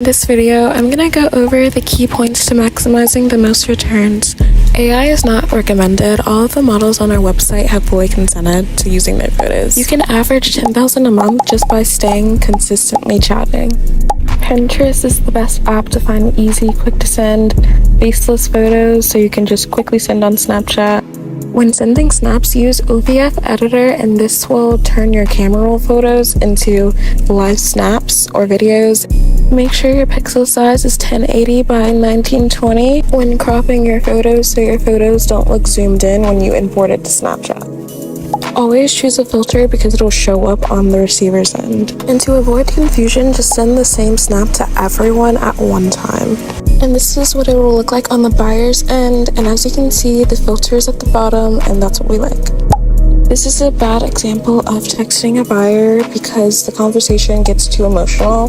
In this video, I'm gonna go over the key points to maximizing the most returns. AI is not recommended. All of the models on our website have fully consented to using their photos. You can average 10,000 a month just by staying consistently chatting. Pinterest is the best app to find easy, quick to send, faceless photos so you can just quickly send on Snapchat. When sending snaps, use OVF editor and this will turn your camera roll photos into live snaps or videos. Make sure your pixel size is 1080 by 1920 when cropping your photos so your photos don't look zoomed in when you import it to Snapchat. Always choose a filter because it'll show up on the receiver's end. And to avoid confusion, just send the same snap to everyone at one time. And this is what it will look like on the buyer's end, and as you can see, the filter is at the bottom, and that's what we like. This is a bad example of texting a buyer because the conversation gets too emotional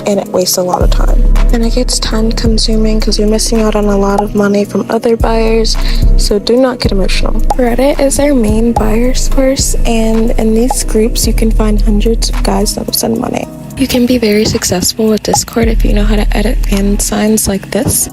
and it wastes a lot of time. And it gets time consuming because you're missing out on a lot of money from other buyers, so do not get emotional. Reddit is our main buyer source, and in these groups you can find hundreds of guys that will send money. You can be very successful with Discord if you know how to edit fan signs like this.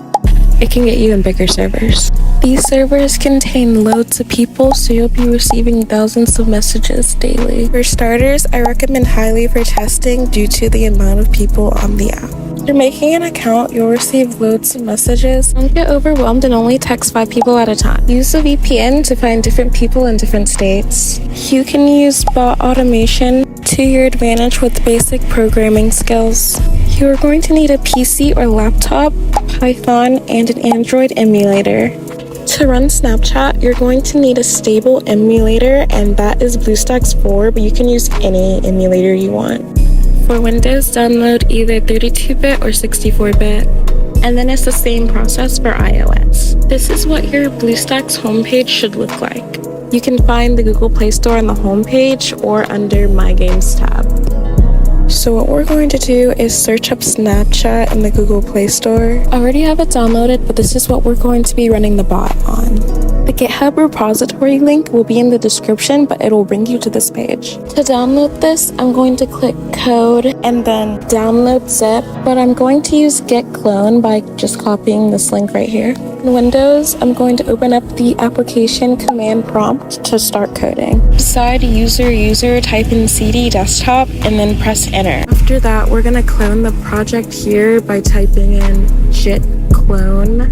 It can get you in bigger servers. These servers contain loads of people, so you'll be receiving thousands of messages daily. For starters, I recommend highly for testing due to the amount of people on the app. After making an account, you'll receive loads of messages. Don't get overwhelmed and only text 5 people at a time. Use a VPN to find different people in different states. You can use bot automation to your advantage with basic programming skills. You are going to need a PC or laptop, Python, and an Android emulator. To run Snapchat, you're going to need a stable emulator, and that is BlueStacks 4, but you can use any emulator you want. For Windows, download either 32-bit or 64-bit, and then it's the same process for iOS. This is what your BlueStacks homepage should look like. You can find the Google Play Store on the homepage or under My Games tab. So what we're going to do is search up Snapchat in the Google Play Store. I already have it downloaded, but this is what we're going to be running the bot on. The GitHub repository link will be in the description, but it will bring you to this page. To download this, I'm going to click code and then download zip, but I'm going to use git clone by just copying this link right here. In Windows, I'm going to open up the application command prompt to start coding. Beside user, type in cd desktop and then press enter. After that, we're going to clone the project here by typing in git clone.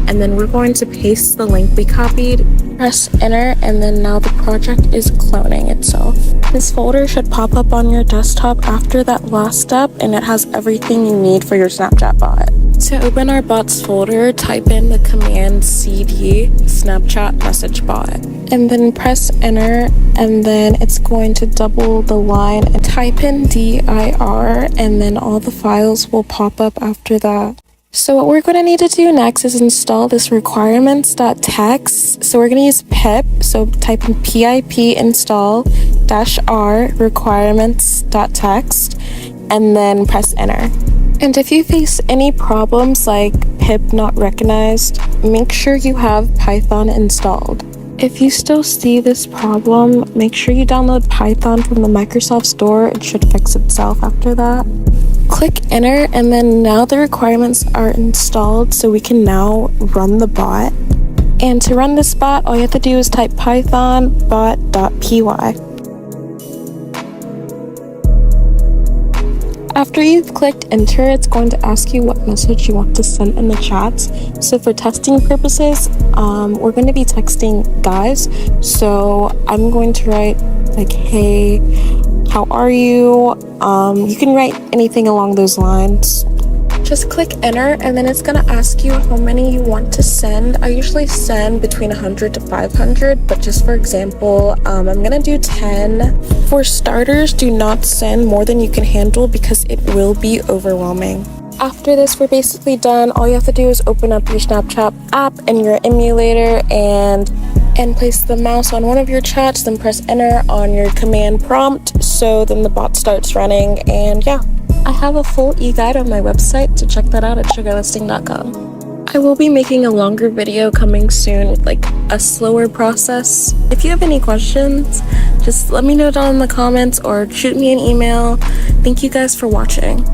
And then we're going to paste the link we copied, press enter, and then now the project is cloning itself. This folder should pop up on your desktop after that last step, and it has everything you need for your Snapchat bot. To open our bots folder, type in the command cd Snapchat message bot, and then press enter, and then it's going to double the line and type in dir, and then all the files will pop up after that. So what we're going to need to do next is install this requirements.txt. So we're going to use pip. So type in pip install -r requirements.txt and then press enter. And if you face any problems like pip not recognized, make sure you have Python installed. If you still see this problem, make sure you download Python from the Microsoft Store. It should fix itself after that. Click enter, and then now the requirements are installed, so we can now run the bot. And to run this bot, all you have to do is type python bot.py. After you've clicked enter, it's going to ask you what message you want to send in the chats. So for testing purposes, we're going to be texting guys. So I'm going to write like, hey, how are you? You can write anything along those lines. Just click enter, and then it's going to ask you how many you want to send. I usually send between 100 to 500, but just for example, I'm going to do 10. For starters, do not send more than you can handle because it will be overwhelming. After this, we're basically done. All you have to do is open up your Snapchat app and your emulator and place the mouse on one of your chats, then press enter on your command prompt, so then the bot starts running, and yeah. I have a full e-guide on my website, so check that out at sugarlisting.com. I will be making a longer video coming soon with like a slower process. If you have any questions, just let me know down in the comments or shoot me an email. Thank you guys for watching.